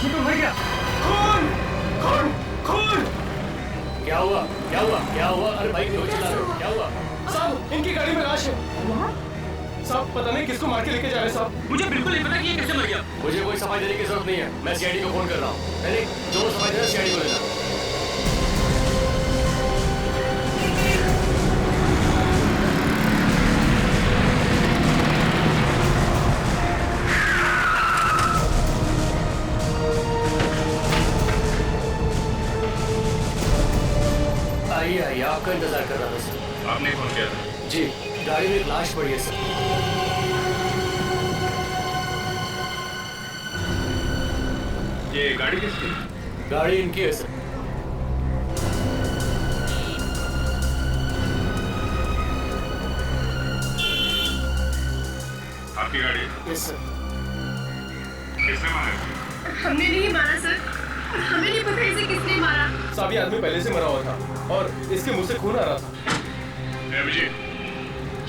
ये तो मर गया। खून खून खून। क्या हुआ क्या हुआ क्या हुआ? अरे भाई क्यों चिल्ला रहे हो? क्या हुआ? साहब इनकी गाड़ी में लाश है। साहब पता नहीं किसको मार के लेके जा रहे हैं साहब। मुझे बिल्कुल नहीं पता कि ये कैसे मर गया। मुझे कोई सफाई देने की जरूरत नहीं है, मैं सीआईडी को फोन कर रहा हूँ। नहीं जो सफाई देना सीआईडी को देना। आइए आइए, आपका इंतजार कर रहा था सर। आपने फोन किया था? जी, गाड़ी में एक लाश पड़ी है सर। ये गाड़ी किसकी? गाड़ी इनकी है सर। आपकी गाड़ी है? Yes sir. किसने मारा? हमने नहीं मारा सर, हमें नहीं पता इसे किसने मारा। साहब ये आदमी पहले से मरा हुआ था और इसके मुंह से खून आ रहा था। अभिजीत,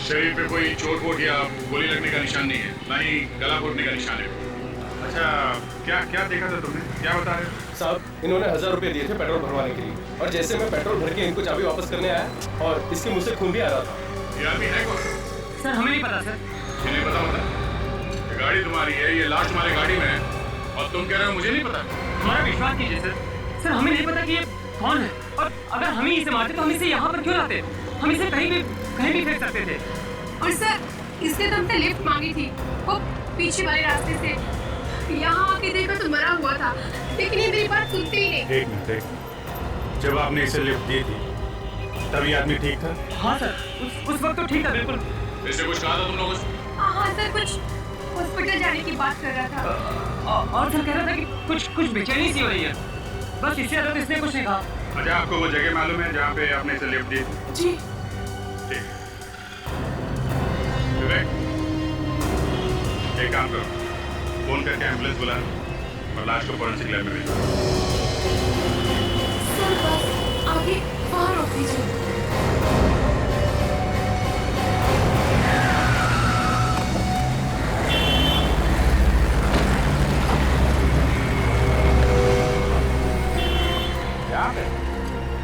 शरीर पे कोई चोट वोट या गोली लगने का निशान नहीं है, ना ही गला घोटने का निशान है। अच्छा, क्या क्या देखा था तुमने? क्या बता रहे हो? साहब इन्होंने 1000 रुपए दिए थे पेट्रोल भरवाने के लिए और जैसे मैं पेट्रोल भर के इनको चाबी वापस करने आया और इसके मुंह से खून भी आ रहा था। ये आदमी है कौन? सर हमें नहीं पता सर। ये नहीं पता होता? ये गाड़ी तुम्हारी है, ये लाश तुम्हारी गाड़ी में है और तुम कह रहे हो मुझे नहीं पता? हमारा विश्वास कीजिए सर। सर हमें नहीं पता कि ये कौन है और अगर हम ही इसे मारते तो हम इसे यहाँ पर क्यों लाते? हम इसे कहीं भी फेंक सकते थे। और सर इसने तो हमसे लिफ्ट मांगी थी, वो पीछे वाले रास्ते से। यहाँ आके देखा तो मरा हुआ था, लेकिन ये मेरी बात सुनती ही नहीं। एक मिनट, जब आपने इसे लिफ्ट दी थी तभी आदमी ठीक था? हाँ सर, उस वक्त तो ठीक था बिल्कुल। इससे कुछ कहा था तुम लोगों से? हाँ सर, कुछ हॉस्पिटल जाने की बात कर रहा था। और सर कह रहा था कि कुछ बेचैनी सी हो रही है, बस इससे ज्यादा इसने कुछ नहीं कहा। अच्छा, आपको वो जगह मालूम है जहाँ पे आपने इसे लिफ्ट दी? जी। ठीक है। विवेक, एक काम करो, फोन करके एम्बुलेंस बुला और लाश को फोरेंसिक लैब में भेजो। सर बस आगे वहाँ रोक दीजिए।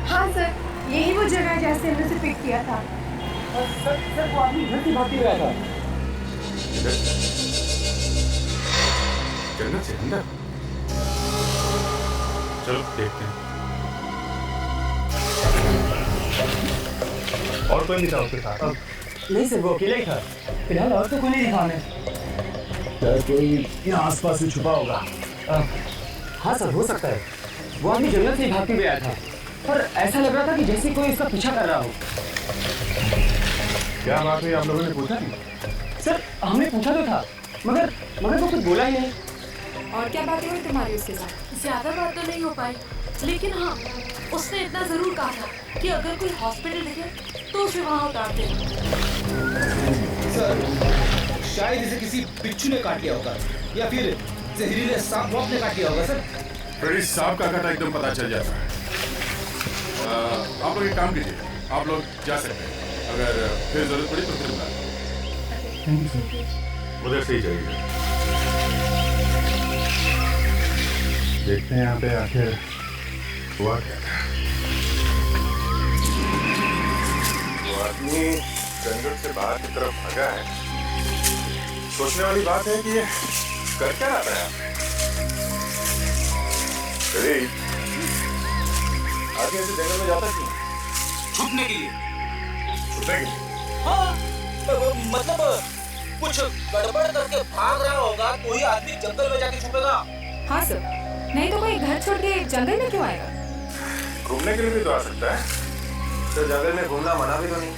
हाँ सर, यही वो जगह है जहाँ से हमने उसे पिक किया था। सर वो आदमी घर की भागती हुआ था। जन्नत से अंदर? चलो देखते हैं। और कोई नहीं था उसके साथ? नहीं सर, वो अकेला ही था। फिलहाल और तो कोई नहीं दिखा हमें। कोई यहाँ आसपास में छुपा होगा। हाँ सर, हो सकता है। वो आदमी जंगल से ही भागते हुए आया था, पर ऐसा लग रहा था कि जैसे कोई इसका पीछा कर रहा हो। क्या बात हुई, आप लोगों ने पूछा नहीं? सर हमने पूछा तो था, मगर वो कुछ बोला ही नहीं। और क्या बातें हुई तुम्हारी उसके साथ? ज्यादा बात तो नहीं हो पाई, लेकिन हाँ उसने इतना जरूर कहा था कि अगर कोई हॉस्पिटल दिखे तो उसे वहाँ उतार दे। सर शायद इसे किसी बिच्छू ने काट लिया होगा या फिर जहरीले सांप ने काट लिया होगा सर। फ्रेडी, सांप का काटा एकदम पता चल जाता है। आप लोग एक काम कीजिए, आप लोग जा सकते हैं, अगर फिर जरूरत पड़ी तो फिर बुला। उधर से ही जाइए। देखते हैं यहाँ पे आखिर हुआ क्या था। वो आदमी जंगल से बाहर की तरफ भागा है। सोचने वाली बात है कि ये कर क्या रहा है आपने? आदमी ऐसे जंगल में जाता क्यों? छुपने के लिए। छुपने के लिए? हाँ मतलब कुछ गड़बड़ करके भाग रहा होगा तो ही आदमी जंगल में जाके छुपेगा। हाँ सर, नहीं तो कोई घर छोड़ के जंगल में क्यों आएगा? घूमने के लिए भी तो आ सकता है। तो जंगल में घूमना मना भी तो नहीं।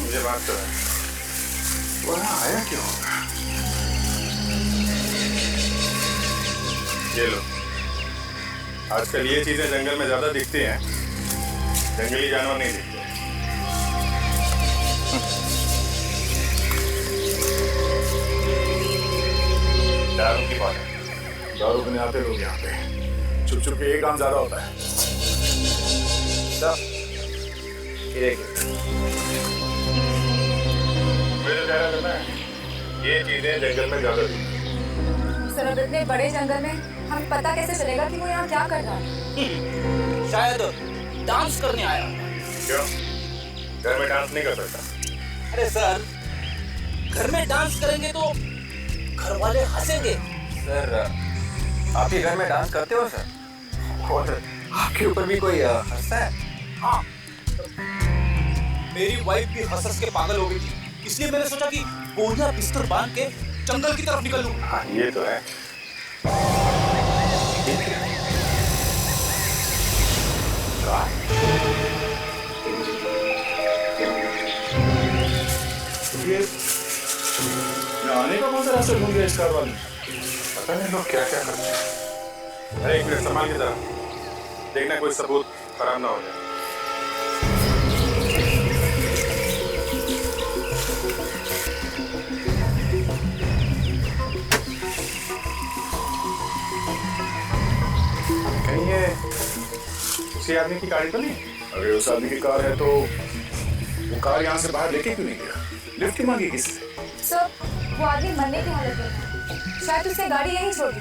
मुझे बात तो है, वो यहाँ आया क्यों होगा? ये लो, आजकल ये चीजें जंगल में ज्यादा दिखती हैं, जंगली जानवर नहीं दिखते। दारू की बात है, दारू पीने आते लोग यहाँ पे, छुप छुप के एक काम ज्यादा होता है। मुझे ज़्यादा करना है, ये चीजें जंगल में ज्यादा दिखती हैं। सर अब इतने बड़े जंगल में हमें पता कैसे चलेगा कि वो यहाँ क्या कर रहा है? शायद डांस करने आया। क्यों? घर में डांस नहीं कर सकता? अरे सर, घर में डांस करेंगे तो घर वाले हंसेंगे। सर आपके घर में डांस करते हो सर? और आपके ऊपर भी कोई हंसता है? हाँ, मेरी वाइफ भी हंस के पागल हो गई थी, इसलिए मैंने सोचा कि बोरिया बिस्तर बांध के जंगल की तरफ निकल लूं। हाँ, ये तो है। ये आने का कौन सा रास्ता ढूंढ गया इस कार वाले? पता नहीं लोग क्या क्या करते हैं। अरे एक मिनट संभाल के जरा, देखना कोई सबूत खराब ना हो जाए। कहीं ये उसी आदमी की गाड़ी तो नहीं? अगर उस आदमी की कार है तो वो कार यहाँ से बाहर लेके क्यों नहीं गया? लिफ्ट क्यों मांगी किससे? सर वो आदमी मरने की हालत में है, शायद उसने गाड़ी यहीं छोड़ दी।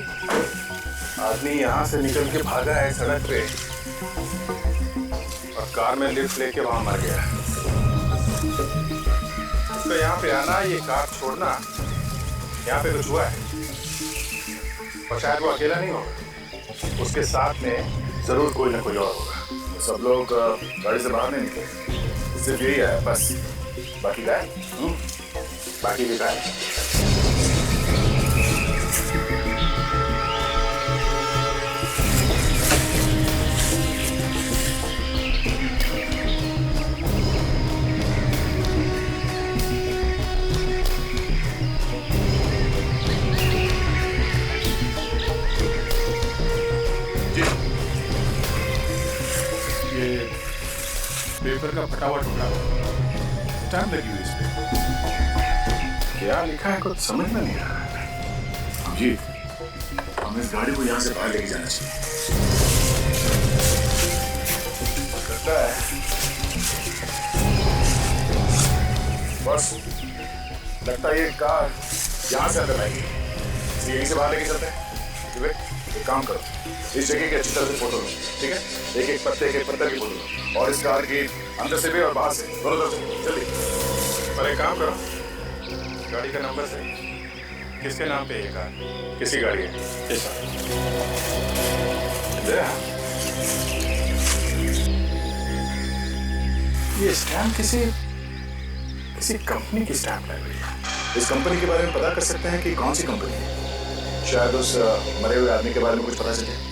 आदमी यहाँ से निकल के भागा है सड़क पे और कार में लिफ्ट लेके वहां मर गया। उसका यहाँ पे आना, ये कार छोड़ना, यहाँ पे कुछ हुआ है और शायद वो अकेला नहीं होगा, उसके साथ में जरूर कोई ना कोई और होगा। सब लोग गाड़ी से बाहर नहीं निकले, सिर्फ यही है बस। बाकी गाय बाकी भी गाय। पेपर का फटा हुआ टुकड़ा, स्टैम्प लगी हुई इस पे। क्या लिखा है कुछ समझ में नहीं आ रहा। जी, हमें इस गाड़ी को यहाँ से बाहर लेके जाना चाहिए। लगता है बस, लगता है ये कार यहाँ से अंदर आएगी, इसलिए यहीं से बाहर लेके चलते हैं। एक काम करो, इस जगह की अच्छी तरह से फोटो लो, ठीक है? एक एक पत्ते की फोटो लो और इस कार की अंदर से भी और बाहर से दोनों तरफ जल्दी। पर एक काम करो, गाड़ी का नंबर से किसके नाम पे ये कार, किसकी गाड़ी है? ये स्टैम्प किसी कंपनी की स्टैम्प लग रही है। इस कंपनी के बारे में पता कर सकते हैं कि कौन सी कंपनी है? शायद उस मरे हुए आदमी के बारे में कुछ पता चले।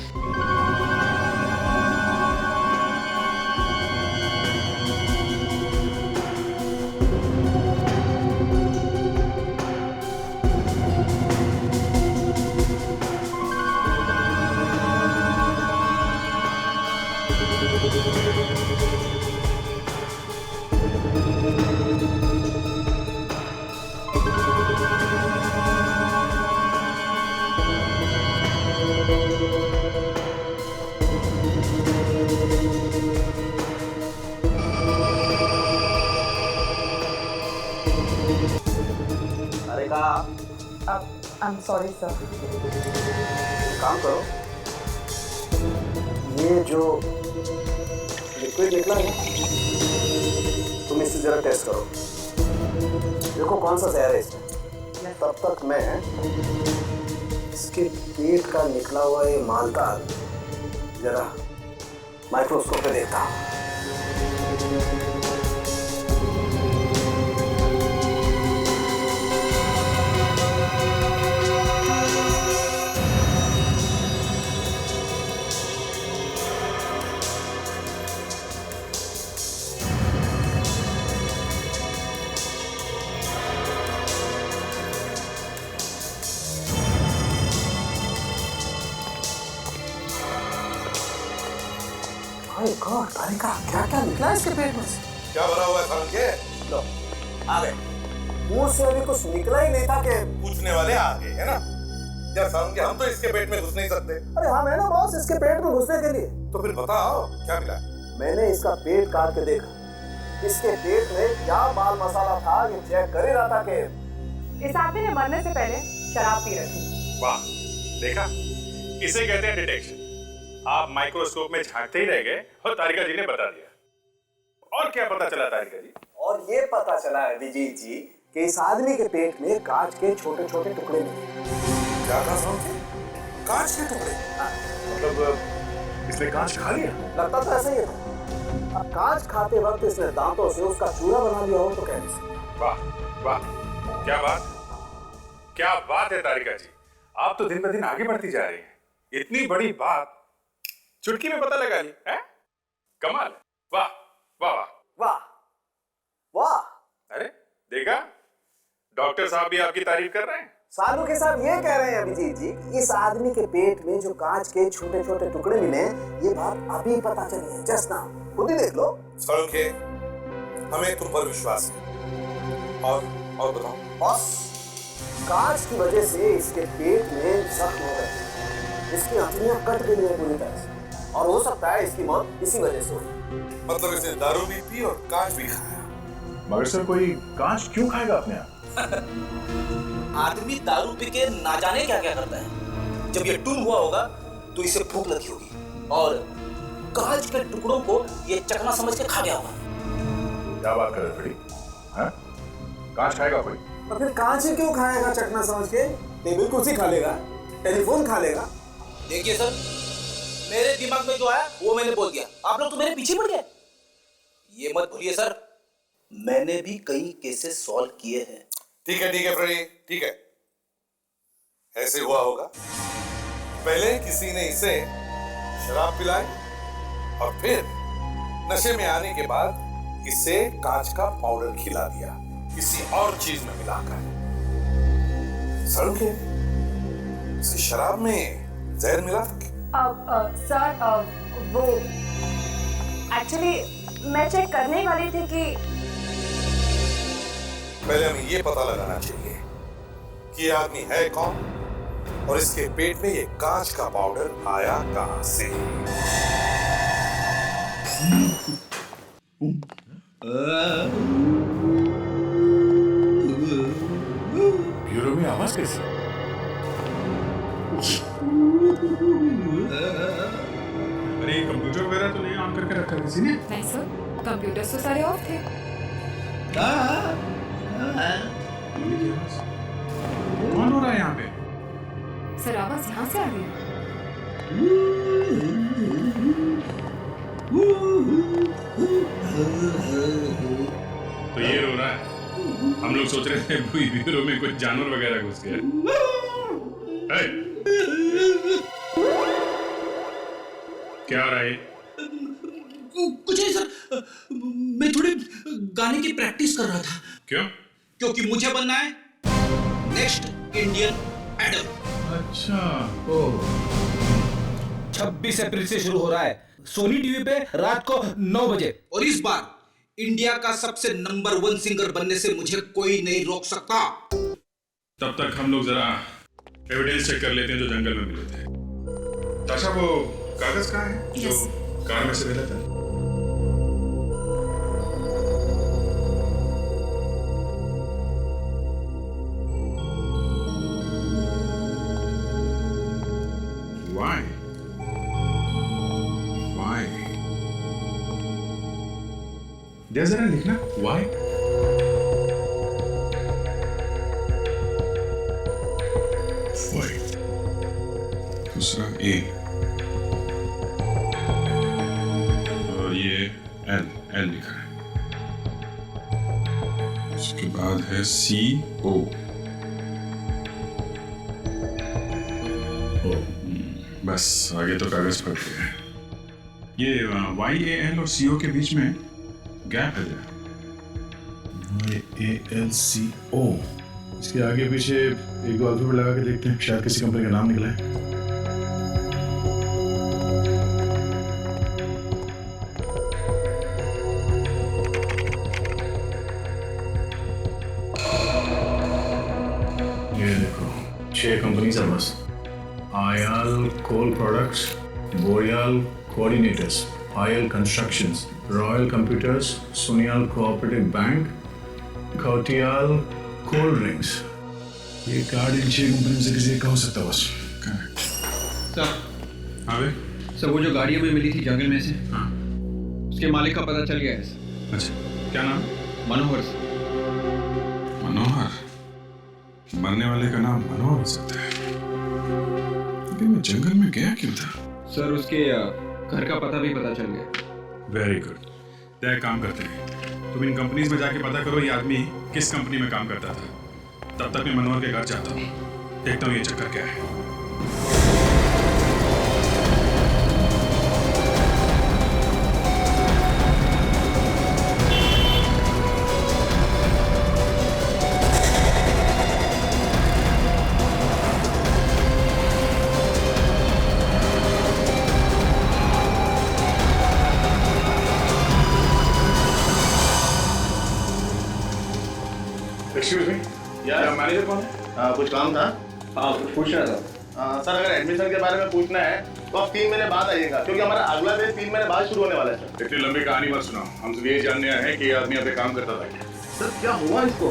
I'm sorry, sir. काम करो, ये जो लिक्विड निकला है तुम इससे जरा टेस्ट करो, देखो कौन सा जहर है इसमें। तब तक मैं इसके पेट का निकला हुआ ये मालदा जरा माइक्रोस्कोप पे देखता हूँ। क्या क्या निकला इसके पेट में से? क्या भरा हुआ है सारंग के? लो, आ गए। मुंह से अभी कुछ निकला ही नहीं था कि पूछने वाले आ गए, है ना? यार सारंग के, हम तो इसके पेट में घुस नहीं सकते। अरे हाँ, मैं ना बॉस इसके पेट में घुसने के लिए। तो फिर बताओ क्या मिला? मैंने इसका पेट काट के देखा, इसके पेट में क्या माल मसाला था ये चेक कर ही रहा था कि इस आदमी ने मरने से पहले शराब पी रखी। वाह, देखा, इसे कहते हैं डिटेक्शन। आप माइक्रोस्कोप में झांकते ही रह गए और तारिका जी ने बता दिया। और क्या पता चला तारिका जी? और ये पता चला अभिजीत जी कि इस आदमी के पेट में कांच के छोटे छोटे टुकड़े मिले। क्या कहा समझे? कांच के टुकड़े? मतलब इसने कांच खा लिया? लगता तो ऐसा ही था। अब कांच खाते वक्त इसने दांतों से उसका चूरा बना लिया हो तो कह नहीं सकते। वाह वाह, क्या बात, क्या बात है तारिका जी। आप तो दिन ब दिन आगे बढ़ती जा रही हैं। इतनी बड़ी बात चुटकी में पता लगा ली है? कमाल। वाह वाह वाह वाह वाह। अरे देखा, डॉक्टर साहब भी आपकी तारीफ कर रहे हैं। सालू के साहब ये कह रहे हैं अभिजीत जी, इस आदमी के पेट में जो कांच के छोटे छोटे टुकड़े मिले, ये बात अभी पता चली है। जस्ट नाउ, खुद ही देख लो। सड़के, हमें तुम पर विश्वास है। और बताओ। बॉस, कांच की वजह से इसके पेट में जख्म हो गए, इसकी हड्डियां कट गई हैं पूरी तरह से, और हो सकता है इसकी मौत इसी वजह से हुई। मतलब इसने दारू भी पी और कांच भी खाया। मगर सर, कोई कांच क्यों खाएगा अपने आप? आदमी दारू पी के ना जाने क्या क्या करता है। जब ये टून हुआ होगा तो इसे भूख लगी होगी और कांच के टुकड़ों को ये चकना समझ के खा गया होगा। क्या बात कर रहे बड़ी? हाँ? कांच खाएगा कोई? और फिर कांच ही क्यों खाएगा चकना समझ के? टेबल कुर्सी खा लेगा, टेलीफोन खा लेगा। देखिए सर, मेरे दिमाग में जो आया वो मैंने बोल दिया। आप लोग तो मेरे पीछे पड़ गए। ये मत भूलिए सर, मैंने भी कई केसेस सॉल्व किए हैं। ठीक है फ्रेडी, ठीक है। ऐसे हुआ होगा, पहले किसी ने इसे शराब पिलाई और फिर नशे में आने के बाद इसे कांच का पाउडर खिला दिया किसी और चीज में मिलाकर। सड़के, इसे शराब में जहर मिला था? सर, वो एक्चुअली मैं चेक करने वाली थी कि पहले हमें ये पता लगाना चाहिए कि ये आदमी है कौन और इसके पेट में ये कांच का पाउडर आया कहां से। ब्यूरो में आवाज कैसी? अरे कंप्यूटर वगैरह तो नहीं ऑन करके रखा किसी ने? नहीं सर, कंप्यूटर तो सारे ऑफ थे। कौन हो रहा है यहाँ पे? सर, आवाज यहाँ से आ रही है। तो ये रो रहा है। हम लोग सोच रहे थे ब्यूरो में कुछ जानवर वगैरह घुस गया। क्या हो रहा है? कुछ नहीं सर, मैं थोड़ी गाने की प्रैक्टिस कर रहा था। क्यों? क्योंकि मुझे बनना है नेक्स्ट इंडियन आइडल। अच्छा। 26 अप्रैल से शुरू हो रहा है सोनी टीवी पे रात को 9 बजे। और इस बार इंडिया का सबसे नंबर 1 सिंगर बनने से मुझे कोई नहीं रोक सकता। तब तक हम लोग जरा एविडेंस चेक कर लेते हैं जो जंगल में मिले थे। ताशा, वो कागज कहाँ है जो कार में से मिला था? Why? जरा लिखना why? दूसरा A और ये L लिखा है। उसके बाद है CO। बस आगे तो कागज पर है। ये YAL और CO के बीच में गैप है। YALCO, इसके आगे पीछे एक दो अल्फाबेट लगा के देखते हैं, शायद किसी कंपनी का नाम निकला है। ये देखो, 6 कंपनी है बस। आयल कोल प्रोडक्ट्स, बोरियल कोऑर्डिनेटर्स, आयल कंस्ट्रक्शंस, रॉयल कंप्यूटर्स, सोनियाल कोऑपरेटिव बैंक, घोटियाल कोल्ड ड्रिंक्स। ये कार्ड इन 6 कंपनी से किसी का हो सकता है बस। सर। हाँ भाई। सर वो जो गाड़ी हमें मिली थी जंगल में से, हाँ, उसके मालिक का पता चल गया है सर। अच्छा, क्या नाम? मनोहर सर। मनोहर? मरने वाले का नाम मनोहर हो सकता है, लेकिन मैं जंगल में गया क्यों था? सर उसके घर का पता भी पता चल गया। Very good. तो एक काम करते हैं, तुम इन कंपनीज में जाके पता करो ये आदमी किस कंपनी में काम करता था। तब तक मैं मनोहर के घर जाता हूँ, देखता हूँ ये चक्कर क्या है। एक्सक्यूज मी, यार मैनेजर कौन है? कुछ काम था? हाँ पूछ रहा था। सर अगर एडमिशन के बारे में पूछना है तो आप 3 महीने बाद आइएगा, क्योंकि हमारा अगला बैच 3 महीने बाद शुरू होने वाला है सर। इतनी लंबी कहानी मत सुनाओ, हम सिर्फ ये जानने आए हैं कि ये आदमी यहाँ पे काम करता था क्या? सर क्या हुआ इसको?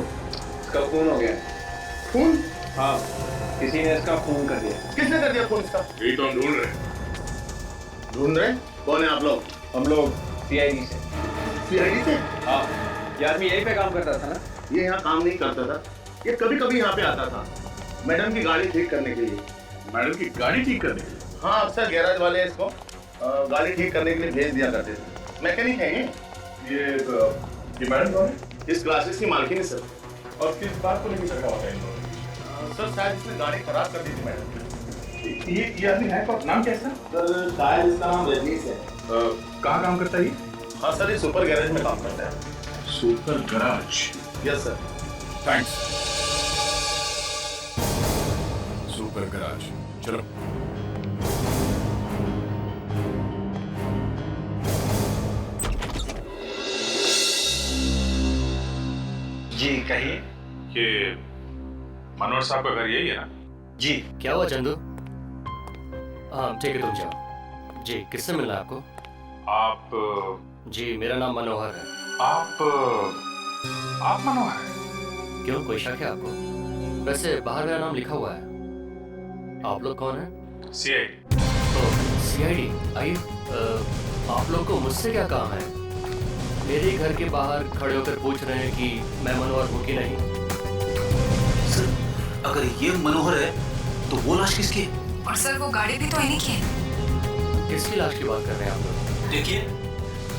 इसका खून हो गया। खून? हाँ, किसी ने इसका खून कर दिया। किसने कर दिया खून इसका? यही तो हम ढूंढ रहे हैं। ढूंढ रहे? कौन है आप लोग? हम लोग CID से। CID से? हाँ, ये आदमी यहीं पे काम करता था ना? ये यहाँ काम नहीं करता था, ये कभी कभी यहाँ पे आता था मैडम की गाड़ी ठीक करने के लिए। मैडम की गाड़ी ठीक करने के लिए? हाँ, अक्सर गैराज वाले इसको गाड़ी ठीक करने के लिए भेज दिया करते थे। मैकेनिक है ये मैडम कौन है? इस क्लासेस की मालकिन है सर। और किस बात को लेकर चक्का होता है इनको? सर शायद इसने गाड़ी खराब कर दी थी मैडम। ये आदमी है कौन? नाम क्या है सर? सर शायद इसका नाम रजनीश है। कहाँ काम करता है ये? हाँ सर, ये सुपर गैरेज में काम करता है। Super garage? Yes sir. Thanks. Super garage, चलो। जी कहिए। ये मनोहर साहब का घर यही है ना? जी। क्या हुआ चंदू? हाँ ठीक है, तुम जाओ। जी, किससे मिलना है आपको? आप? जी मेरा नाम मनोहर है। आप मनोहर हैं? क्यों, कोई शक है आपको? वैसे बाहर मेरा नाम लिखा हुआ है। आप लोग कौन हैं? CID। CID? आइए। आप लोग को मुझसे क्या काम है? मेरे घर के बाहर खड़े होकर पूछ रहे हैं कि मैं मनोहर हूँ कि नहीं। सर अगर ये मनोहर है तो वो लाश किसकी है? और सर वो गाड़ी भी तो इन्हीं की है। किसकी लाश की बात कर रहे हैं आप लोग? देखिए,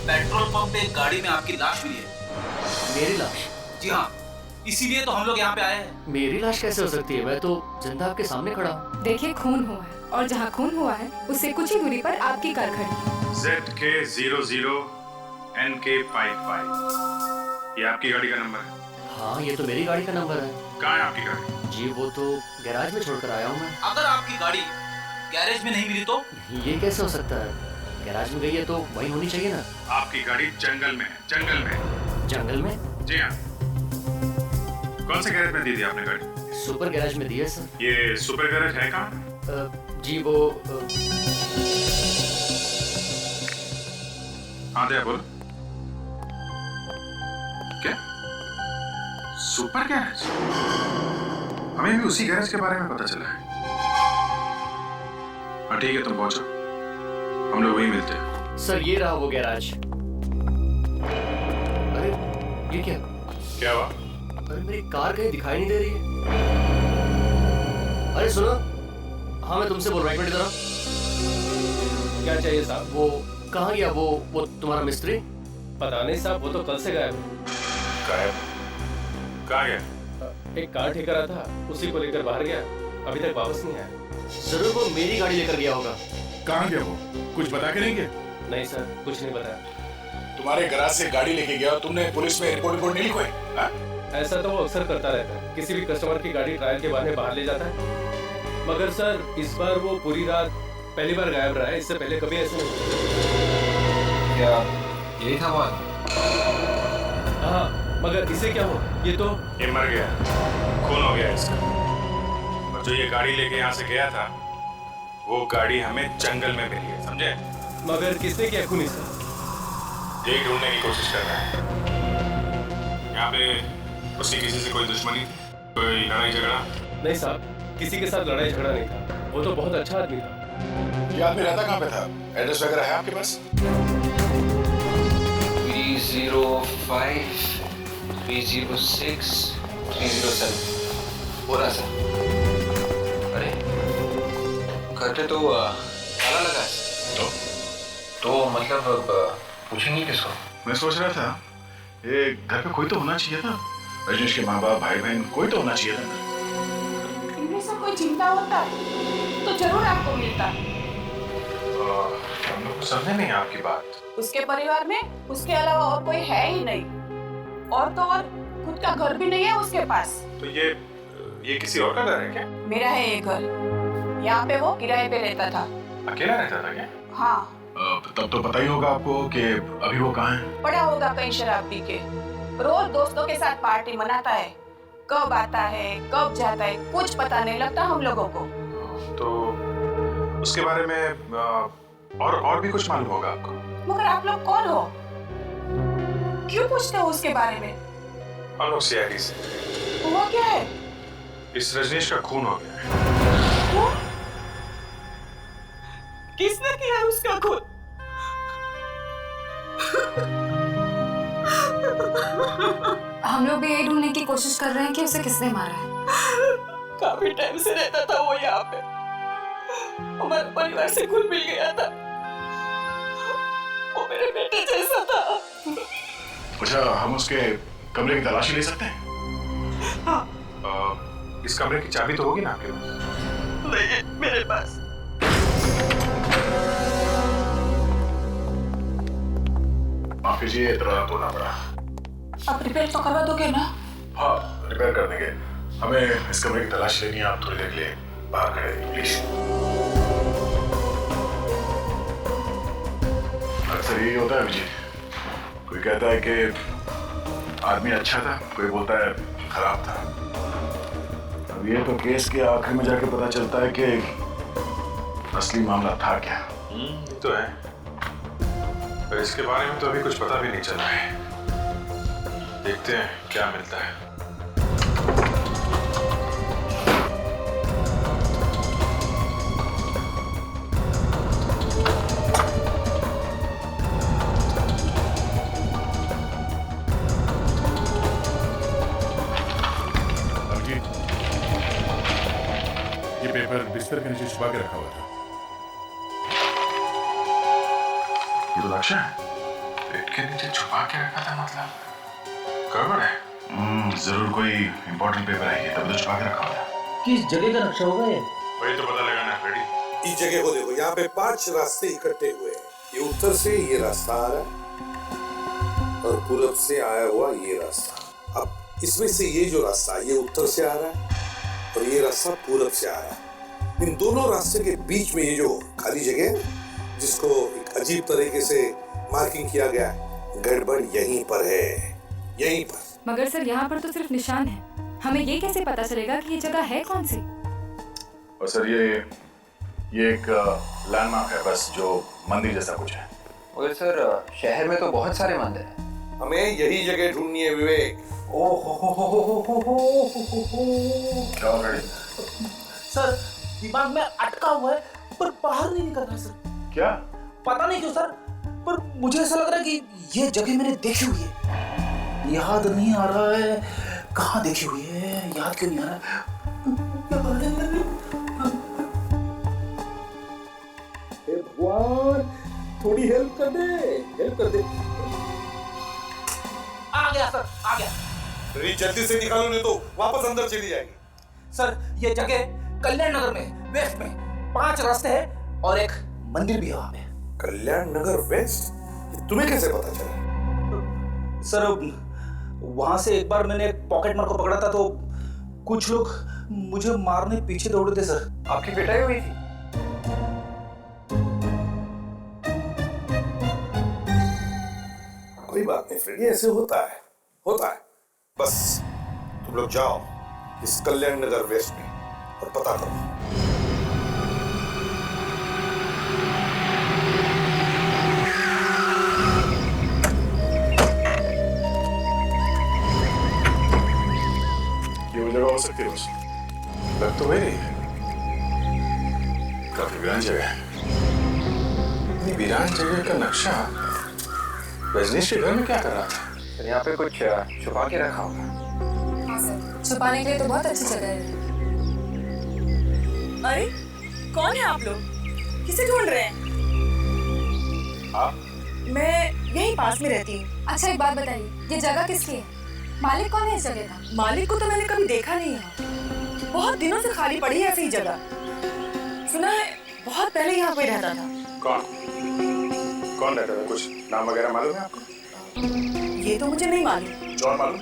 पेट्रोल पंप पे एक गाड़ी में आपकी लाश मिली है। मेरी लाश? जी हाँ, इसीलिए तो हम लोग यहाँ पे आए हैं। मेरी लाश कैसे हो सकती है? मैं तो जिंदा आपके सामने खड़ा हूँ। देखिए खून हुआ है, और जहाँ खून हुआ है उससे कुछ ही दूरी पर आपकी कार खड़ी है। ZK00 NK55, ये आपकी गाड़ी का नंबर है? हाँ, ये तो मेरी गाड़ी का नंबर है। कहाँ है आपकी गाड़ी? जी वो तो गैराज में छोड़कर आया हूँ मैं। अगर आपकी गाड़ी गैरेज में नहीं मिली तो? ये कैसे हो सकता है? गैराज में गई है तो वहीं होनी चाहिए ना। आपकी गाड़ी जंगल में है। जंगल में? जंगल में? जी हाँ। कौन से गैरेज में दी थी आपने गाड़ी? सुपर गैरेज में दी है सर। ये सुपर गैरेज है कहाँ? जी वो हाँ दया बोल। क्या? Super garage? हमें भी उसी गैरेज के बारे में पता चला है। हाँ ठीक है, तुम पहुंचो, हम लोग वहीं मिलते हैं। सर ये रहा वो गैराज। अरे ये क्या? क्या हुआ? अरे मेरी कार कहीं दिखाई नहीं दे रही है। अरे सुनो, हाँ मैं तुमसे बोल रहा हूँ, एक मिनट जरा। क्या चाहिए साहब? वो कहाँ गया वो तुम्हारा मिस्त्री? पता नहीं साहब, वो तो कल से गायब है। गायब? कहाँ गया? एक कार ठीक करा था, उसी को लेकर बाहर गया, अभी तक वापस नहीं आया। जरूर वो मेरी गाड़ी लेकर गया होगा। कहाँ गया वो? कुछ बता के नहीं गया? नहीं सर, कुछ नहीं बताया। तुम्हारे गैराज से गाड़ी लेके गया और तुमने पुलिस में रिपोर्ट नहीं लिखवाई? ऐसा तो वो अक्सर करता रहता है, किसी भी कस्टमर की गाड़ी ट्रायल के बहाने बाहर ले जाता है। मगर सर इस बार वो पूरी रात पहली बार गायब रहा है, इससे पहले कभी ऐसा नहीं। क्या यही था बात? हाँ, मगर इसे क्या हो? ये मर गया, खून हो गया इसका। और जो ये गाड़ी लेके यहाँ से गया था, वो गाड़ी हमें जंगल में मिली है, समझे? मगर किसने किया खून इसका? यही ढूंढने की कोशिश कर रहा है। यहाँ पे उसकी किसी से कोई दुश्मनी, कोई लड़ाई झगड़ा? नहीं साहब, किसी के साथ लड़ाई झगड़ा नहीं था, वो तो बहुत अच्छा आदमी था। ये आदमी रहता कहाँ पे था? एड्रेस वगैरह है आपके पास? 305 306 307 हो रहा सर। अरे घर पे तो ताला लगा है। तो मतलब पूछेंगे किसको? मैं सोच रहा था ये घर पे कोई तो होना चाहिए था। रजनीश के माँ बाप, भाई बहन, कोई तो होना चाहिए था। इनमें से कोई चिंता होता तो जरूर आपको मिलता। हम लोग को समझे नहीं आपकी बात। उसके परिवार में उसके अलावा और कोई है ही नहीं, और तो और खुद का घर भी नहीं है उसके पास। तो ये किसी और का घर है क्या? मेरा है ये घर, यहाँ पे वो किराए पे रहता था। अकेला रहता था क्या? हाँ। तब तो पता ही होगा आपको कि अभी वो कहाँ है। पड़ा होगा कहीं शराब पी के। रोज दोस्तों के साथ पार्टी मनाता है, कब आता है कब जाता है कुछ पता नहीं लगता हम लोगों को। तो उसके बारे में और भी कुछ मालूम होगा आपको? मगर आप लोग कौन हो? क्यों पूछते हो उसके बारे में? हम लोग सीआईडी से। हुआ क्या है? इस रजनीश का खून हो गया है। किसने किया उसका खून? हम लोग भी यही ढूंढने की कोशिश कर रहे हैं कि उसे किसने मारा है। काफी टाइम से रहता था वो यहाँ पे, हमारे परिवार से घुल मिल गया था। वो मेरे बेटे जैसा था। अच्छा, हम उसके कमरे की तलाशी ले सकते हैं? हाँ। इस कमरे की चाबी तो होगी ना आपके पास? नहीं है मेरे पास। माफ कीजिए, इतना तोड़ना पड़ा। आप रिपेयर तो करवा दोगे ना? हाँ, रिपेयर कर देंगे। हमें इस कमरे की तलाश लेनी है। आप थोड़ी देर के लिए बाहर खड़े रहिए प्लीज। अक्सर यही होता है विजय, कोई कहता है कि आदमी अच्छा था, कोई बोलता है खराब था। अब ये तो केस के आखिर में जाके पता चलता है कि असली मामला था क्या। ये तो है, पर इसके बारे में तो अभी कुछ पता भी नहीं चला है। देखते हैं क्या मिलता है। ये पेपर बिस्तर के नीचे छुपा के रखा हुआ था। ये तो लक्ष्य है। पेट के नीचे छुपा के रखा था मतलब गड़बड़ है। जरूर कोई इंपॉर्टेंट पेपर है ये, तभी तो छुपा के रखा हुआ था। किस जगह का नक्शा होगा ये? वही तो पता लगाना है रेडी। इस जगह को देखो, यहाँ पे 5 रास्ते इकट्ठे हुए हैं। ये उत्तर से ये रास्ता आ रहा है और पूरब से आया हुआ ये रास्ता। अब इसमें से ये जो रास्ता ये उत्तर से आ रहा है और ये रास्ता पूरब से आ रहा है। इन दोनों रास्ते के बीच में ये जो खाली जगह है जिसको एक अजीब तरीके से मार्किंग किया गया है, गड़बड़ यहीं पर है, यहीं पर। मगर सर यहाँ पर तो सिर्फ निशान है, हमें ये कैसे पता चलेगा कि ये जगह है कौन सी? और सर ये एक लैंडमार्क है बस, जो मंदिर जैसा कुछ है। मगर सर शहर में तो बहुत सारे मंदिर हैं। हमें यही जगह ढूंढनी है विवेक। क्या ऑलरेडी? सर दिमाग में अटका हुआ है पर बाहर नहीं निकल रहा सर। क्या? पता नहीं क्यों सर, पर मुझे ऐसा लग रहा है कि ये जगह मैंने देखी हुई है। याद नहीं आ रहा है कहाँ देखी हुई है, याद क्यों नहीं आ रहा है? भगवान थोड़ी हेल्प कर दे, हेल्प कर दे। आ गया सर, आ गया। जल्दी से निकालो नहीं तो वापस अंदर चली जाएगी। सर ये जगह कल्याण नगर में वेस्ट में 5 रास्ते हैं और एक मंदिर भी है वहाँ पे। कल्याण नगर वेस्ट? तुम्हें कैसे पता चला? सर वहां से एक बार मैंने एक पॉकेट मार को पकड़ा था तो कुछ लोग मुझे मारने पीछे दौड़े थे सर। आपकी पिटाई हुई थी? कोई बात नहीं फ्रेंड, ऐसे होता है, होता है। बस तुम लोग जाओ इस कल्याण नगर वेस्ट में और पता करो। ये वो जगह हो सकती है बस। लग तो वही रही है। काफी वीरान जगह है। इतनी वीरान जगह का नक्शा रजनीश के घर में क्या कर रहा था? यहाँ पे कुछ छुपा के रखा होगा। हाँ सर, छुपाने के लिए तो बहुत अच्छी जगह है। अरे कौन है आप लोग? किसे ढूंढ रहे हैं? आप? मैं यहीं पास में रहती हूँ। अच्छा एक बात बताइए, ये जगह किसकी है? मालिक कौन है इस जगह का? मालिक को तो मैंने कभी देखा नहीं है। बहुत दिनों से खाली पड़ी है ऐसी ही जगह। सुना है बहुत पहले यहाँ कोई रहता था। कौन रहता था? कुछ नाम वगैरह मालूम है आपको? ये तो मुझे नहीं मालूम। जॉन मालूम?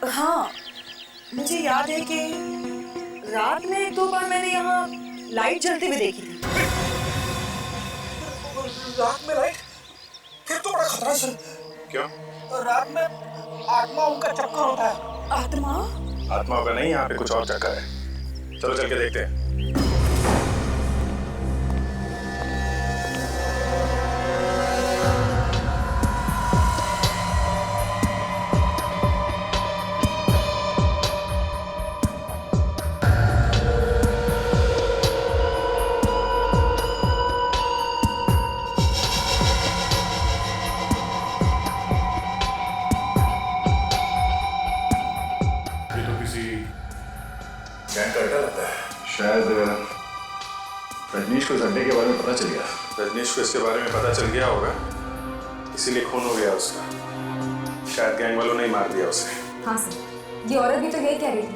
हाँ, मुझे याद है कि रात में एक दो बार मैंने यहाँ लाइट जलती हुई देखी थी। रात में लाइट? फिर तो बड़ा खतरा है सर। क्यों? रात में आत्माओं का चक्कर होता है। आत्मा? आत्माओं का नहीं, यहाँ पे कुछ और चक्कर है। चलो चल के देखते हैं। शायद रजनीश को इस अड्डे के बारे में पता चल गया। रजनीश को इसके बारे में पता चल गया होगा, इसीलिए खून हो गया उसका। शायद गैंग वालों ने ही मार दिया उसे। हाँ सर, ये औरत भी तो यही कह रही थी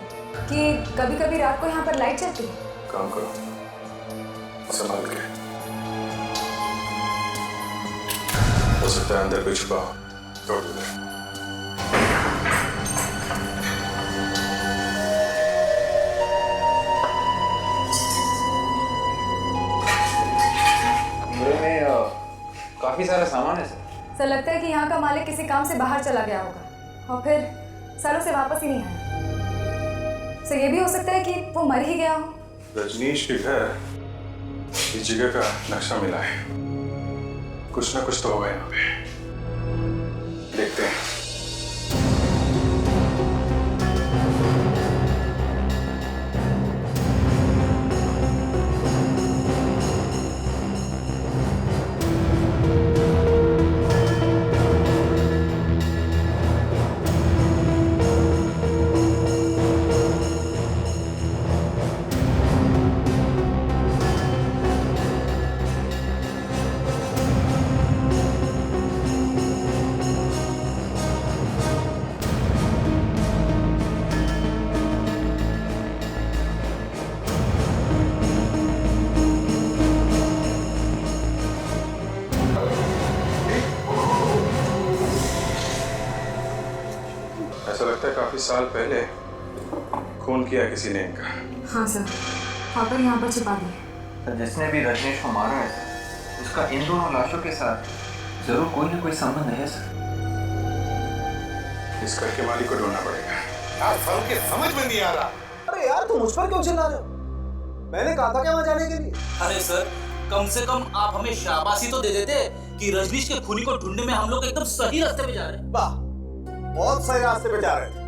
कि कभी कभी रात को यहाँ पर लाइट चलती है। काम करो, संभाल के। हो सकता है अंदर कोई छुपा हो। तोड़ दो। काफी सारा सामान है सर। सर लगता है कि यहाँ का मालिक किसी काम से बाहर चला गया होगा और फिर सालों से वापस ही नहीं आया। सर ये भी हो सकता है कि वो मर ही गया हो। रजनीश के घर इस जगह का नक्शा मिला है। कुछ ना कुछ तो होगा यहाँ पे। देखते हैं। ऐसा लगता है काफी साल पहले खून किया किसी ने इनका। हाँ सर, पापा यहाँ पर छिपा दिए। सर जिसने भी रजनीश को मारा है सर, उसका इन दोनों लाशों के साथ जरूर कोई ना कोई संबंध है सर। इस घर के मालिक को ढूंढना पड़ेगा। यार फर्क के समझ में नहीं आ रहा। अरे यार तुम मुझ पर क्यों चिल्ला रहे हो? मैंने कहा था क्या वहाँ जाने के लिए? अरे सर, कम से कम आप हमें शाबाशी तो दे देते कि रजनीश के खूनी को ढूंढने में हम लोग एकदम सही रास्ते पे जा रहे हैं। वाह, बहुत सही रास्ते पे जा रहे थे।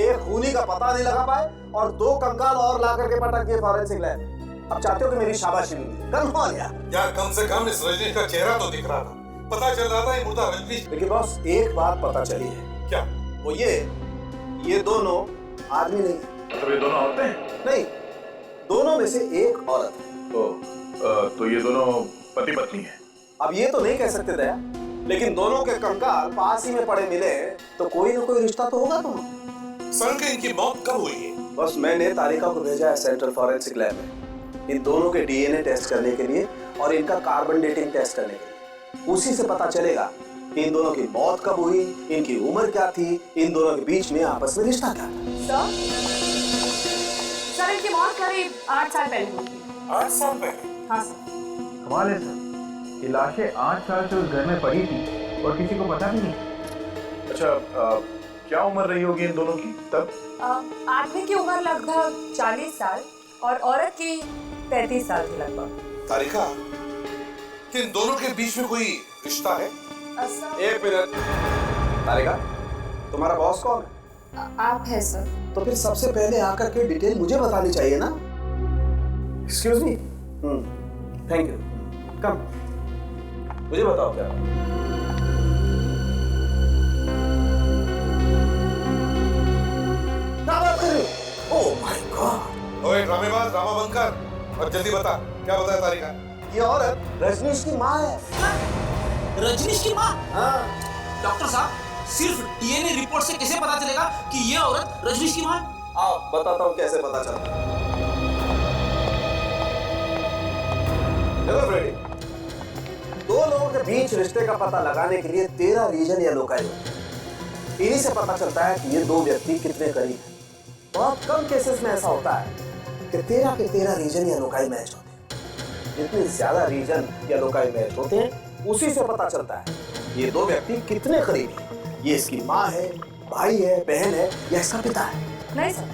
एक खूनी का पता नहीं लगा पाए और दो कंकाल और ला करके पटक दिए फॉरेंसिक लैब। अब चाहते हो कि मेरी शाबाशी मिले? कमाल यार कम से कम इस रजनीश का चेहरा तो दिख रहा था। पता चल रहा था ये मुर्दा रजनीश। लेकिन बॉस एक बात पता चली है। क्या? वो ये दोनों आदमी नहीं। मतलब ये दोनों औरतें हैं? नहीं, दोनों में से एक औरत है। तो ये दोनों पति पत्नी हैं। अब ये तो नहीं कह सकते दया, लेकिन दोनों के कंकाल पास ही में पड़े मिले तो कोई ना कोई रिश्ता तो होगा। तुम सर के इनकी मौत कब हुई है? बस मैंने तालिका को भेजा है सेंट्रल फॉरेंसिक लैब में इन दोनों के डीएनए टेस्ट करने के लिए और इनका कार्बन डेटिंग टेस्ट करने के लिए। उसी से पता चलेगा कि इन दोनों की मौत कब हुई, इनकी उम्र क्या थी, इन दोनों के बीच में आपस में रिश्ता क्या था। सर इनकी मौत करीब 8 साल पहले हुई थी। 8 साल पहले? हाँ सर। कमाल है सर, ये लाशें 8 साल से उस घर में पड़ी थी और किसी को पता भी नहीं। अच्छा, क्या उम्र रही होगी इन दोनों की तब? आदमी की उम्र लगभग 40 साल और औरत की 35 साल की लगभग। तारिका, कि इन दोनों के बीच में कोई रिश्ता है? एक मिनट, तारिका, तुम्हारा बॉस कौन है? आप है सर। तो फिर सबसे पहले आकर के डिटेल मुझे बतानी चाहिए ना। Excuse me, thank you. Come, मुझे बताओ क्या बात कर रहे हो? Oh my God. ओए ड्रामेबाज, ड्रामा बंद कर और जल्दी बता, क्या बताया तारिका? ये औरत रजनीश की माँ है। रजनीश की माँ? हाँ। डॉक्टर साहब, सिर्फ डीएनए रिपोर्ट से कैसे पता चलेगा कि ये औरत रजनीश की माँ है? आओ बताता हूँ कैसे पता चलता है। देखो फ्रेडी, दो लोगों के बीच रिश्ते का पता लगाने के लिए 13 रीजन या लोकाई होते हैं। इन्हीं से पता चलता है कि ये दो व्यक्ति कितने करीब हैं। बहुत कम केसेस में ऐसा होता है कि 13 के 13 रीजन या लोकाई मैच होते हैं। जितने ज्यादा रीजन या लोकाई मैच होते हैं, उसी से पता चलता है ये दो व्यक्ति कितने करीब हैं। ये इसकी माँ है, भाई है, बहन है या इसका पिता है। नहीं सर।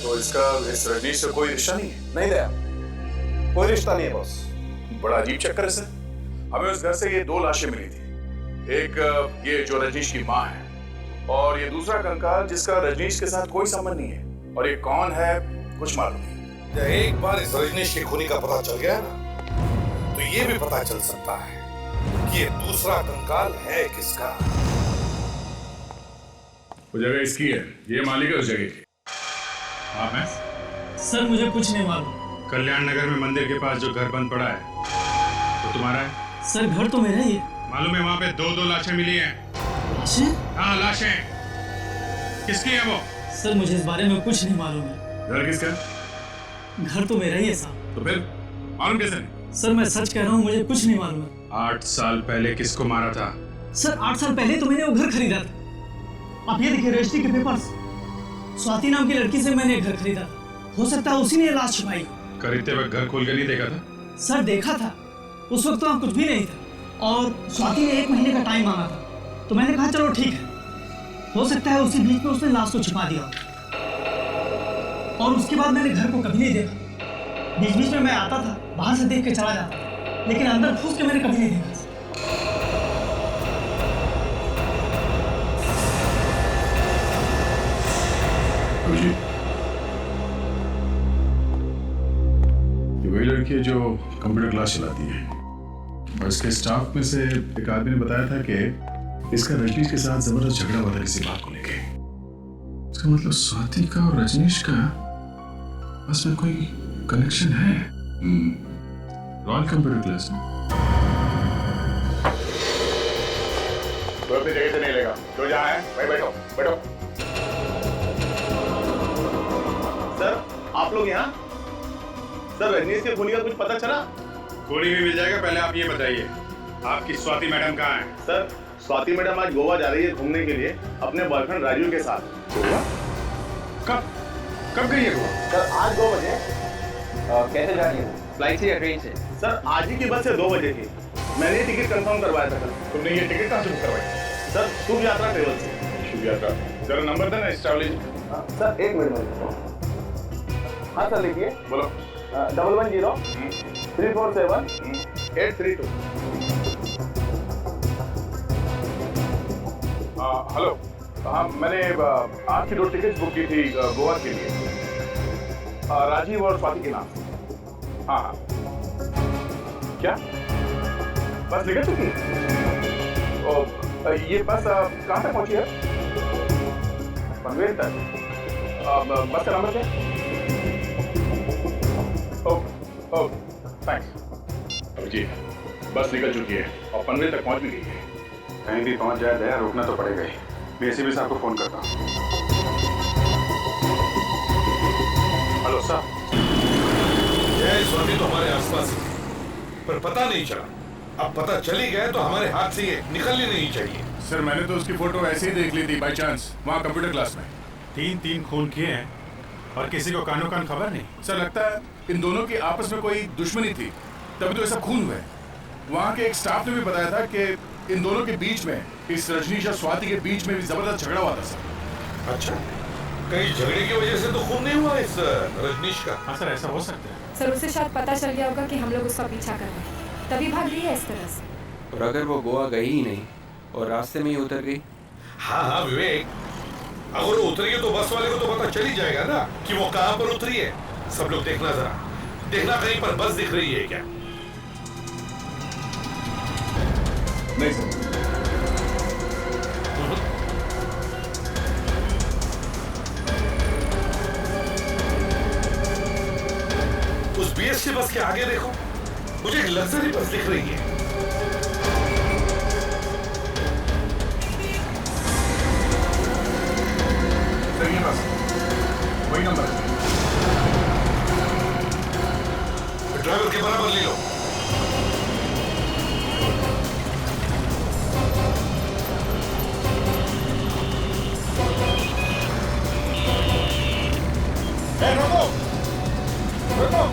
तो इसका इस रजनीश से कोई रिश्ता नहीं है? नहीं दया, कोई रिश्ता नहीं है बॉस। बड़ा अजीब चक्कर है सर। हमें उस घर से ये 2 लाशें मिली थी। एक ये जो रजनीश की माँ है, और ये दूसरा कंकाल जिसका रजनीश के साथ कोई संबंध नहीं है। और ये कौन है कुछ मालूम नहीं। एक बार इस रजनीश की खूनी का पता चल गया ना, तो ये भी पता चल सकता है कि ये दूसरा कंकाल है किसका। वो जगह इसकी है, ये मालिक है उस जगह की। आप हैं? सर मुझे कुछ नहीं मालूम। कल्याण नगर में मंदिर के पास जो घर बंद पड़ा है वो तुम्हारा है? सर घर तो मेरा ही है। मालूम है वहाँ पे 2 लाशें मिली हैं। लाशें? हाँ लाशें। किसकी है वो? सर मुझे इस बारे में कुछ नहीं मालूम है। घर किसका? घर तो मेरा ही है साहब। तो फिर मालूम कैसे नहीं? सर मैं सच कह रहा हूँ, मुझे कुछ नहीं मालूम है। 8 साल पहले किसको मारा था? सर 8 साल पहले तो मैंने वो घर खरीदा था। आप ये देखिए रजिस्ट्री के पेपर्स। स्वाति नाम की लड़की से मैंने घर खरीदा था। हो सकता है उसी ने लाश छुपाई। खरीदते वक्त घर खोल के नहीं देखा था? सर देखा था, उस वक्त तो कुछ भी नहीं था और स्वाति ने 1 महीने का टाइम मांगा था, तो मैंने कहा चलो ठीक है। हो सकता है उसी बीच में उसने लाश को छिपा दिया और उसके बाद मैंने घर को कभी नहीं देखा। बीच बीच में मैं आता था, बाहर से देख के चला जाता था, लेकिन अंदर घुस के मैंने कभी नहीं देखा। ये वही लड़की है जो कंप्यूटर क्लास चलाती है और इसके स्टाफ में से एक आदमी ने बताया था कि इसका रजनीश के साथ जबरदस्त झगड़ा हुआ था किसी बात को लेके। इसका मतलब स्वाति का और रजनीश का बस में कोई कनेक्शन है। रॉयल कंप्यूटर क्लास में। तो अपनी जगह से नहीं लेगा, जो जहाँ है भाई बैठो बैठो। सर आप लोग यहाँ? सर रजनीश के खूनी का कुछ पता चला? गोली भी मिल जाएगा, पहले आप ये बताइए आपकी स्वाति मैडम कहाँ है? सर स्वाति मैडम आज गोवा जा रही है घूमने के लिए अपने बॉयफ्रेंड राजू के साथ। गोवा? कब गई है गोवा? सर आज 2 बजे। कैसे जा रही है? फ्लाइट से या ट्रेन से? सर आज ही की बस से 2 बजे की। मैंने टिकट कंफर्म करवाया था। तुमने ये टिकट कहाँ से बुक करवाई? सर शुभ यात्रा ट्रेवल से। शुभ यात्रा। जरा नंबर देना इस ट्रैवल एजेंट। Sir 1 minute. हाँ सर लिखिए। बोलो। 110 347 832। हेलो, हाँ मैंने आपकी 2 टिकट बुक की थी गोवा के लिए, राजीव और स्वाति के नाम। हाँ हाँ। क्या बस निकल चुकी? ये बस कहाँ तक पहुंची है? पनवेल तक। बस का नंबर क्या? Okay thanks. जी बस निकल चुकी है और पनवेल तक पहुंच भी गई है। कहीं भी पहुंच जाए दया, रुकना तो पड़ेगा ही। मैं एसीपी साहब को फोन करता हूँ। Hello sir. यह स्वाति तो हमारे आसपास ही है, पर पता नहीं चला। अब पता चली गया तो हमारे हाथ से ये निकलनी नहीं चाहिए। सर मैंने तो उसकी फोटो ऐसे ही देख ली थी बाय चांस वहाँ कंप्यूटर क्लास में। 3 खून किए हैं और किसी को कानो कान खबर नहीं। सर लगता है इन दोनों की आपस में कोई दुश्मनी थी, तभी तो ऐसा खून हुआ है। वहाँ के एक स्टाफ ने भी बताया था कि इन दोनों के बीच में, इस रजनीश और स्वाति के बीच में भी जबरदस्त झगड़ा हुआ था सर। अच्छा, कहीं झगड़े की वजह से तो खून नहीं हुआ इस रजनीश का? हाँ सर ऐसा हो सकता है। सर उसे शायद पता चल गया होगा कि हम लोग उसका पीछा कर रहे हैं, तभी भाग रही है इस तरह से। और अगर वो गोवा गई ही नहीं और रास्ते में ही उतर गई? हाँ हाँ विवेक, अगर वो उतरी है तो बस वाले को तो पता चल ही जाएगा ना कि वो कहाँ पर उतरी है। सब लोग देखना जरा, देखना कहीं पर बस दिख रही है क्या? नहीं सर। उस बीएसटी बस के आगे देखो, मुझे एक लग्जरी बस दिख रही है। सर ये बस वही नंबर है। ड्राइवर के बराबर ले लो। रोको रोको।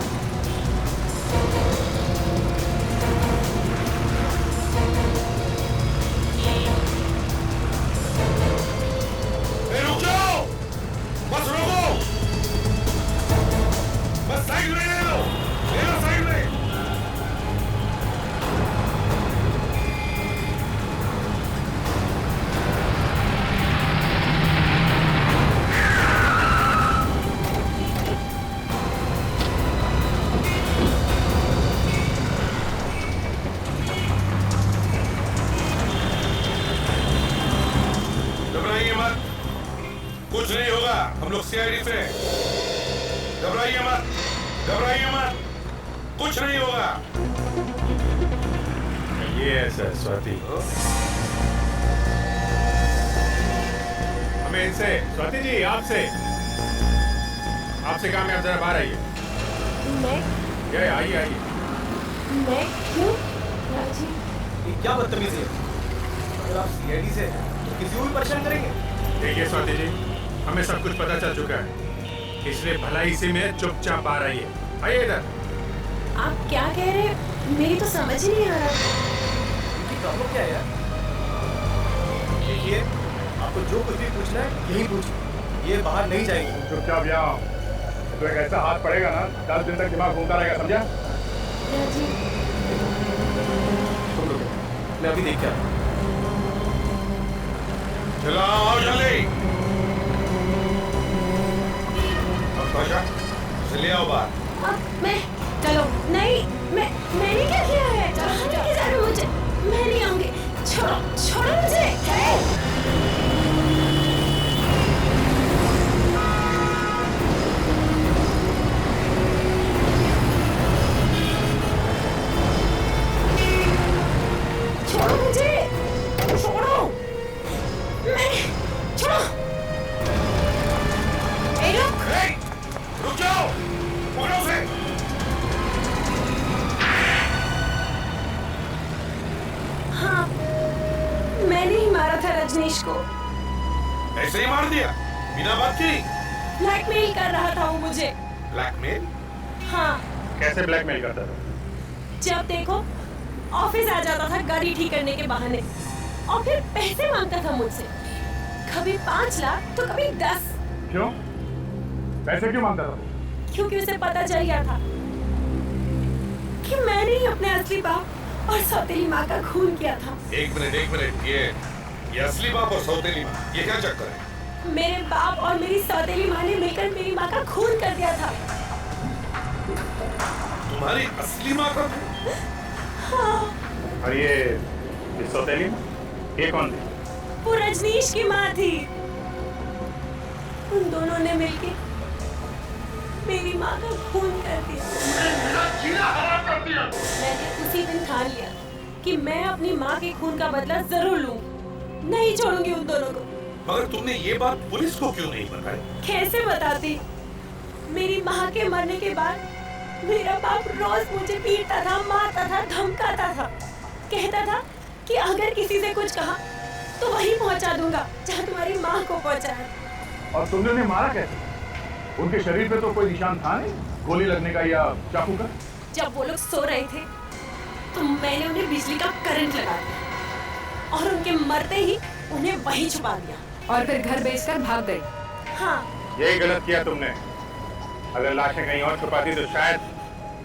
रुक जाओ, बस रोको, बस साइड में ले लो साइड में। घबराइए मत, कुछ नहीं होगा, हम लोग सीआईडी से। घबराइए मत, घबराइए मत, कुछ नहीं होगा। ये है सर स्वाति। हमें इनसे, स्वाति जी आपसे काम है, आप जरा बाहर आइए। मैं? आइए आइए। मैं क्यों? राजीव, ये क्या बदतमीजी है? अगर आप सीआईडी से हैं, तो किसी को भी परेशान करेंगे? देखिए स्वाति जी, हमें सब कुछ पता चल चुका है, इसलिए भलाई इसी में चुपचाप बाहर आइए। आइए इधर। आप क्या कह रहे हैं? मेरी तो समझ ही नहीं आ रहा। इनकी प्रॉब्लम क्या है यार? देखिए, आपको जो कुछ भी पूछना है यही पूछिए, ये बाहर नहीं जाएंगे। चुपचाप यहाँ, तो एक ऐसा हाथ पड़ेगा ना, 10 दिन तक दिमाग घूमता रहेगा, समझा? मैं अभी देख के आता हूँ। चलो आओ जल्दी। चलिए आओ बाहर। अब मैं चलो नहीं, मैंने क्या किया है? चलो लेके जा रहे हो मुझे, मैं नहीं आऊंगी। छोड़ो छोड़ो मुझे। छोड़ो मुझे, छोड़ो, छोड़ो। रुक जाओ, पकड़ो उसे। हाँ, मैंने ही मारा था रजनीश को। ऐसे ही मार दिया, बिना बात की? ब्लैकमेल कर रहा था वो मुझे। ब्लैकमेल? हाँ। कैसे ब्लैकमेल करता था? जब देखो ऑफिस आ जाता था गाड़ी ठीक करने के बहाने, और फिर पैसे मांगता था मुझसे, कभी 5 लाख तो कभी 10। क्यों? पैसे क्यों मांगता था? क्योंकि उसे पता चल गया था कि मैंने ही अपने असली बाप और सौतेली माँ का खून किया था। एक मिनट, ये असली बाप और सौतेली माँ, ये क्या चक्कर है? मेरे बाप और मेरी सौतेली माँ ने मिलकर मेरी माँ का खून कर दिया था। तुम्हारी असली माँ का? हाँ। और ये सौतेली माँ, ये कौन थी? वो रजनीश की माँ थी। उन दोनों ने मिलकर मेरी माँ का खून कर दिया। मैंने उसी दिन ठान लिया कि मैं अपनी माँ के खून का बदला जरूर लूंगी, नहीं छोड़ूंगी उन दोनों को। मगर तुमने ये बात पुलिस को क्यों नहीं बताई? कैसे बताती? मेरी माँ के मरने के बाद मेरा बाप रोज मुझे पीटता था, मारता था, धमकाता था, कहता था कि अगर किसी से कुछ कहा तो वहीं पहुंचा दूंगा जहाँ तुम्हारी माँ को पहुंचाया। और तुमने उन्हें मारा कैसे? उनके शरीर पे तो कोई निशान था नहीं, गोली लगने का या चाकू का? जब वो लोग सो रहे थे तो मैंने उन्हें बिजली का करंट लगा दिया और उनके मरते ही उन्हें वहीं छुपा दिया और फिर घर बेचकर भाग गई। हाँ। यही गलत किया तुमने। अगर लाशें कहीं और छुपाती तो शायद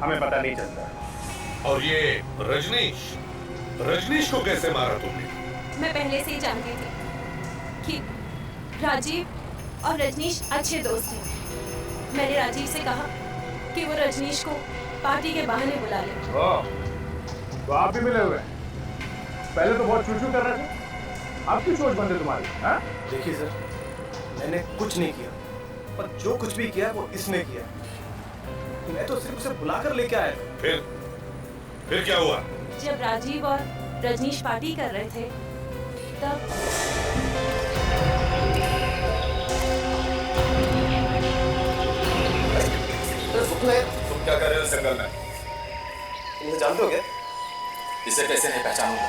हमें पता नहीं चलता। और ये रजनीश को कैसे मारा तुमने? मैं पहले से ही जानती थी कि राजीव और रजनीश अच्छे दोस्त हैं। मैंने राजीव से कहा कि वो रजनीश को पार्टी के बहाने बुला ले। तो आप भी मिले हुए हैं? पहले तो बहुत चूचू कर रहे थे, अब की सोच बंद है तुम्हारी? हाँ? देखिए सर, मैंने कुछ नहीं किया, पर जो कुछ भी किया वो इसने किया। मैं तो सिर्फ उसे बुलाकर लेके आया था। फिर क्या हुआ? जब राजीव और रजनीश पार्टी कर रहे थे तब तुम क्या कर रहे हो इस जंगल में? मुझे जानते हो क्या? इसे कैसे नहीं पहचानूंगा?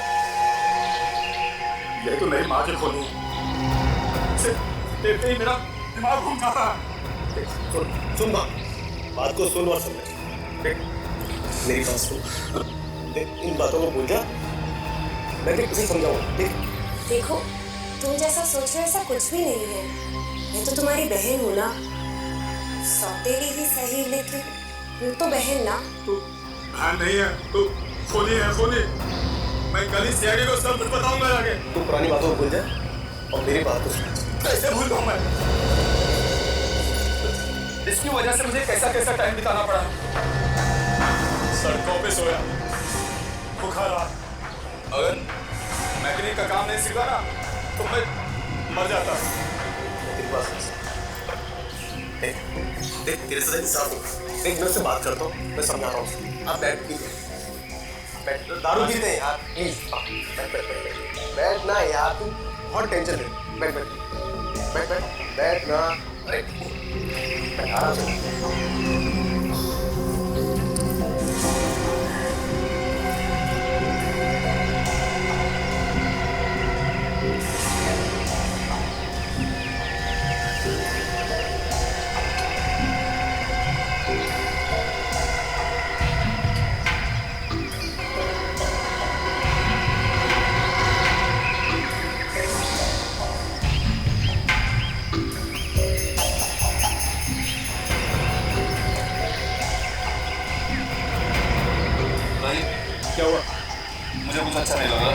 ये तो नहीं माँ के खोलू। देखते ही मेरा दिमाग घूम जाता है। सुन बात को सुन और समझ। मेरी बात सुन। इन बातों को भूल जा। मैं तुझे समझाऊंगा। देखो, तुम जैसा सोच रहे हो ऐसा कुछ भी नहीं है। मैं तो तुम्हारी बहन हूँ ना, सौतेली ही सही, लेकिन हूँ तो बहन ना। तू बहन नहीं है, तू खोली है, खोली। मैं कल ही सीआईडी को सब कुछ बताऊंगा आगे। तू पुरानी बातों को भूल जा और मेरी बात को सुन। कैसे भूल जाऊं मैं? इसकी वजह से मुझे कैसा कैसा टाइम बिताना पड़ा। सड़कों पे सोया, बुखार आ। अगर मैकेनिक का काम नहीं सीखा ना तो मैं मर जाता। तेरी बात सुन। देख तेरे साथ इंसाफ हो। देख मैं उससे बात करता हूँ, मैं समझाता हूँ। आप बैठ दारू पीते हैं यार। बैठ ना यार, तू बहुत टेंशन ले। बैठ ना। अरे आराम से। क्या हुआ? मुझे कुछ अच्छा नहीं लगा।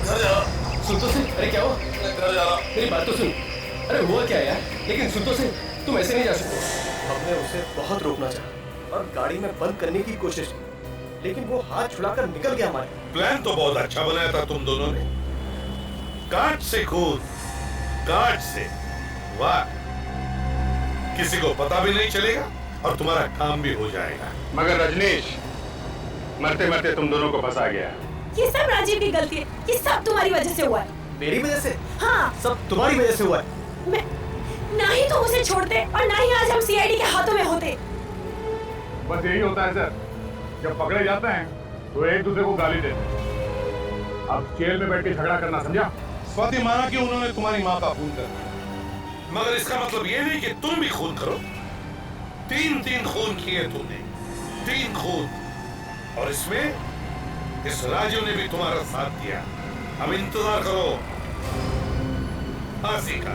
घर जा। सुन तो सही। अरे क्या हुआ? घर जा रहा। मेरी बात तो सुन। अरे हुआ क्या यार? लेकिन सुन तो सही, तुम ऐसे नहीं जा सकते। हमने उसे बहुत रोकना चाहा और गाड़ी में बंद करने की कोशिश की, लेकिन वो हाथ छुड़ाकर निकल गया हमारे। प्लान तो बहुत अच्छा बनाया था तुम दोनों ने। काट से कूद, काट से। वाह, किसी को पता भी नहीं चलेगा और तुम्हारा काम भी हो जाएगा। मगर रजनीश, मरते मरते तुम दोनों को फंसा गया। ये सब राजीव की गलती है। ये सब तुम्हारी वजह से हुआ है। मेरी वजह से? हाँ, सब तुम्हारी वजह से हुआ है। मैं ना ही तुम उसे छोड़ते और ना ही आज हम सीआईडी के हाथों में होते। बस यही होता है सर, जब पकड़े जाते हैं तो एक दूसरे को गाली देते हैं। अब जेल में बैठ के झगड़ा करना समझा? स्वाति माना कि उन्होंने तुम्हारी माँ का खून कर दिया, मगर इसका मतलब ये नहीं कि तुम भी खून करो। 3 खून किए तुमने, 3 खून, और इसमें इस राजू ने भी तुम्हारा साथ दिया। अब इंतजार करो फांसी का।